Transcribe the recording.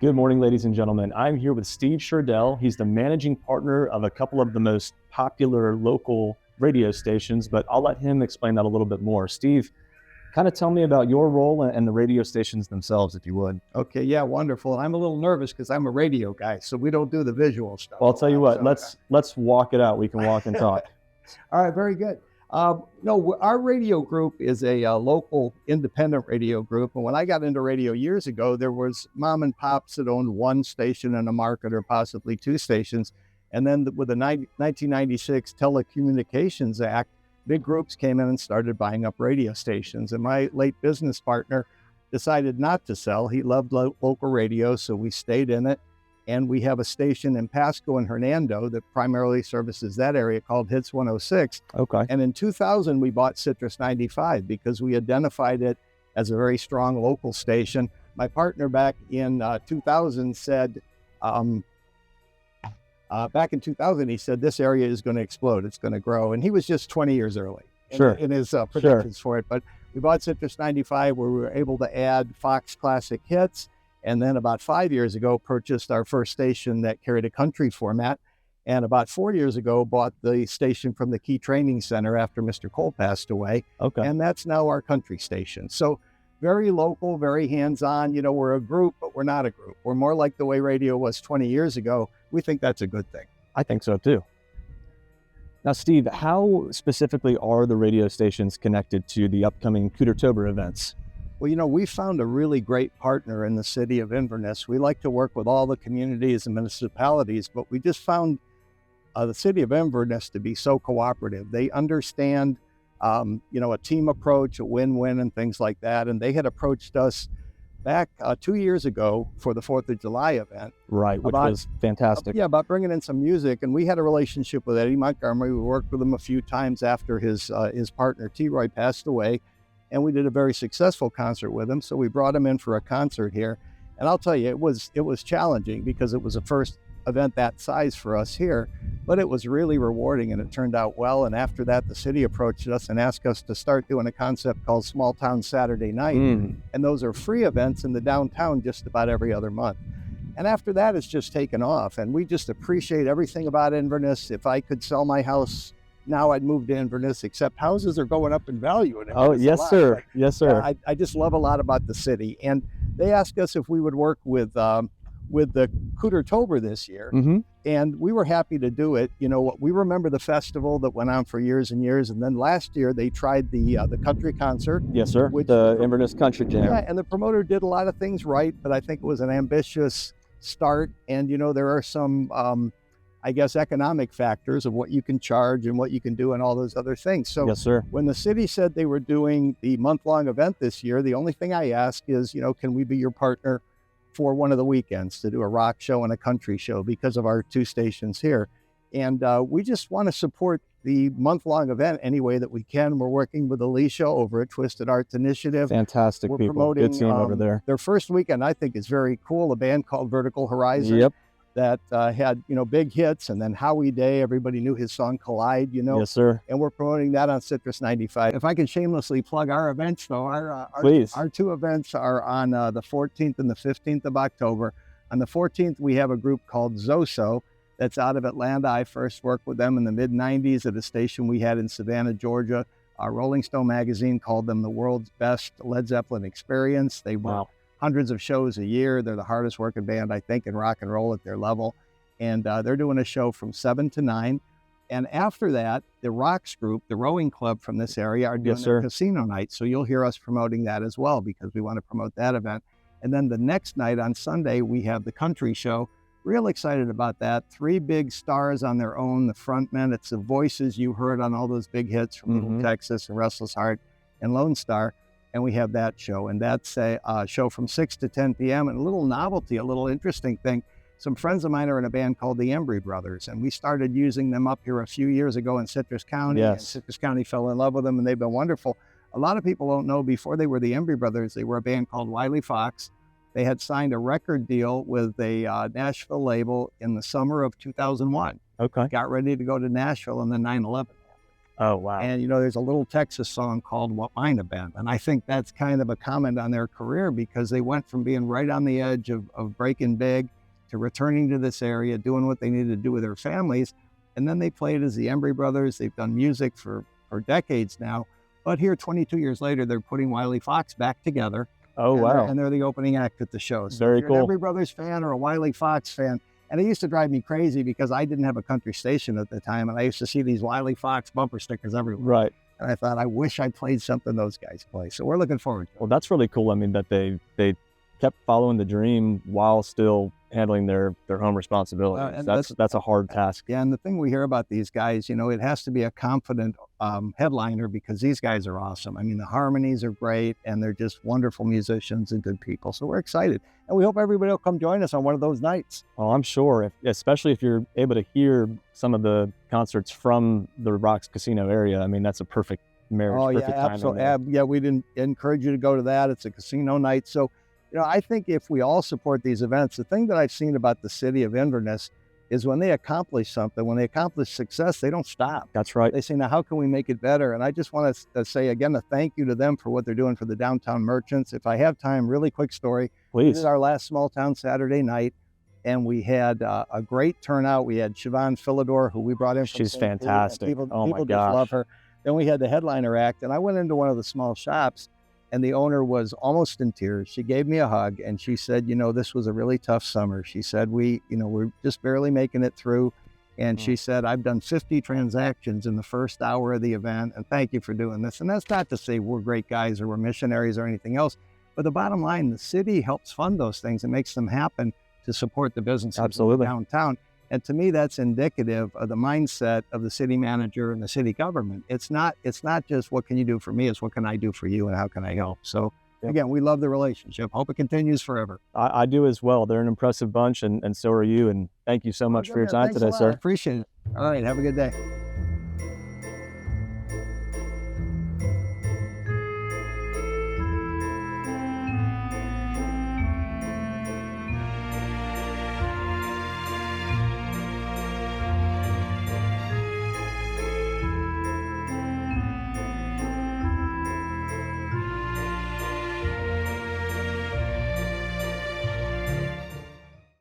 Good morning, ladies and gentlemen. I'm here with Steve Schurdell. He's the managing partner of a couple of the most popular local radio stations, but I'll let him explain that a little bit more. Steve, kind of tell me about your role and the radio stations themselves, if you would. Okay, yeah, wonderful. I'm a little nervous because I'm a radio guy, so we don't do the visual stuff. Well, I'll tell you what, let's walk it out. We can walk and talk. All right, very good. No, our radio group is a local independent radio group. And when I got into radio years ago, there was mom and pops that owned one station in a market or possibly two stations. And then with the 1996 Telecommunications Act, big groups came in and started buying up radio stations. And my late business partner decided not to sell. He loved local radio, so we stayed in it. And we have a station in Pasco and Hernando that primarily services that area called Hits 106. Okay. And in 2000, we bought Citrus 95 because we identified it as a very strong local station. My partner back in 2000 said, he said, this area is going to explode. It's going to grow. And he was just 20 years early in his predictions for it. But we bought Citrus 95 where we were able to add Fox Classic Hits. And then about 5 years ago, purchased our first station that carried a country format. And about 4 years ago, bought the station from the Key Training Center after Mr. Cole passed away. Okay. And that's now our country station. So very local, very hands-on. You know, we're a group, but we're not a group. We're more like the way radio was 20 years ago. We think that's a good thing. I think so too. Now, Steve, how specifically are the radio stations connected to the upcoming CooterTober events? Well, you know, we found a really great partner in the city of Inverness. We like to work with all the communities and municipalities, but we just found the city of Inverness to be so cooperative. They understand, a team approach, a win-win and things like that. And they had approached us back 2 years ago for the 4th of July event. Right, which was fantastic. About bringing in some music. And we had a relationship with Eddie Montgomery. We worked with him a few times after his partner, T-Roy, passed away. And we did a very successful concert with him. So we brought him in for a concert here. And I'll tell you, it was challenging because it was a first event that size for us here, but it was really rewarding and it turned out well. And after that, the city approached us and asked us to start doing a concept called Small Town Saturday Night. And those are free events in the downtown just about every other month. And after that, it's just taken off. And we just appreciate everything about Inverness. If I could sell my house now, I'd move to Inverness, except houses are going up in value. In oh, yes, sir. Yes, sir. I just love a lot about the city. And they asked us if we would work with the CooterTober this year. And we were happy to do it. You know, we remember the festival that went on for years and years. And then last year, they tried the country concert. Yes, sir. The Inverness Country Jam. Yeah, and the promoter did a lot of things right, but I think it was an ambitious start. And, you know, there are some economic factors of what you can charge and what you can do and all those other things. So yes, sir. When the city said they were doing the month-long event this year, the only thing I ask is, can we be your partner for one of the weekends to do a rock show and a country show because of our two stations here? And we just want to support the month-long event any way that we can. We're working with Alicia over at Twisted Arts Initiative. Fantastic people. Promoting, good team over there. Their first weekend, I think, is very cool. A band called Vertical Horizon. Yep. That had, big hits, and then Howie Day, everybody knew his song Collide, Yes, sir. And we're promoting that on Citrus 95. If I can shamelessly plug our events, though, Please. Our two events are on the 14th and the 15th of October. On the 14th, we have a group called Zoso that's out of Atlanta. I first worked with them in the mid-90s at a station we had in Savannah, Georgia. Rolling Stone magazine called them the world's best Led Zeppelin experience. They were hundreds of shows a year. They're the hardest working band, I think, in rock and roll at their level. And they're doing a show from 7 to 9. And after that, the Rocks group, the rowing club from this area, are doing their casino night. So you'll hear us promoting that as well because we want to promote that event. And then the next night on Sunday, we have the country show. Real excited about that. 3 big stars on their own, the frontmen. It's the voices you heard on all those big hits from Little Texas and Restless Heart and Lone Star. And we have that show. And that's a show from 6 to 10 p.m. And a little novelty, a little interesting thing. Some friends of mine are in a band called the Embry Brothers. And we started using them up here a few years ago in Citrus County. Yes. And Citrus County fell in love with them, and they've been wonderful. A lot of people don't know, before they were the Embry Brothers, they were a band called Wiley Fox. They had signed a record deal with a Nashville label in the summer of 2001. Okay. Got ready to go to Nashville, and then 9/11 happened. Oh, wow. And, you know, there's a little Texas song called What Mine Have Been. And I think that's kind of a comment on their career, because they went from being right on the edge of breaking big to returning to this area, doing what they needed to do with their families. And then they played as the Embry Brothers. They've done music for decades now. But here, 22 years later, they're putting Wiley Fox back together. Oh, wow. And they're the opening act at the show. So Very if you're cool. an Embry Brothers fan or a Wiley Fox fan, and it used to drive me crazy because I didn't have a country station at the time, and I used to see these Wiley Fox bumper stickers everywhere. Right. And I thought, I wish I played something those guys play. So we're looking forward to it. Well, that's really cool. I mean, that they kept following the dream while still handling their home responsibilities. And That's a hard task. Yeah, and the thing we hear about these guys, you know, it has to be a confident headliner, because these guys are awesome. I mean, the harmonies are great, and they're just wonderful musicians and good people. So we're excited, and we hope everybody will come join us on one of those nights. Oh, I'm sure, especially if you're able to hear some of the concerts from the Rocks Casino area. I mean, that's a perfect marriage. Oh, perfect yeah, timing absolutely. there. Yeah, we'd encourage you to go to that. It's a casino night. So, you know, I think if we all support these events, the thing that I've seen about the city of Inverness is when they accomplish something, when they accomplish success, they don't stop. That's right. They say, now, how can we make it better? And I just want to say, again, a thank you to them for what they're doing for the downtown merchants. If I have time, really quick story. Please. This is our last small town Saturday night, and we had a great turnout. We had Siobhan Philidor, who we brought in from She's St. Louis, and fantastic. People, Oh, my people gosh. just love her. Then we had the headliner act, and I went into one of the small shops, and the owner was almost in tears. She gave me a hug, and she said, you know, this was a really tough summer. She said, we're just barely making it through. And she said, I've done 50 transactions in the first hour of the event, and thank you for doing this. And that's not to say we're great guys or we're missionaries or anything else, but the bottom line, the city helps fund those things and makes them happen to support the businesses Absolutely. downtown. And to me, that's indicative of the mindset of the city manager and the city government. It's not just what can you do for me, it's what can I do for you and how can I help? So again, we love the relationship. Hope it continues forever. I do as well. They're an impressive bunch, and so are you. And thank you so much for your time Thanks a today, lot. sir. I appreciate it. All right, have a good day.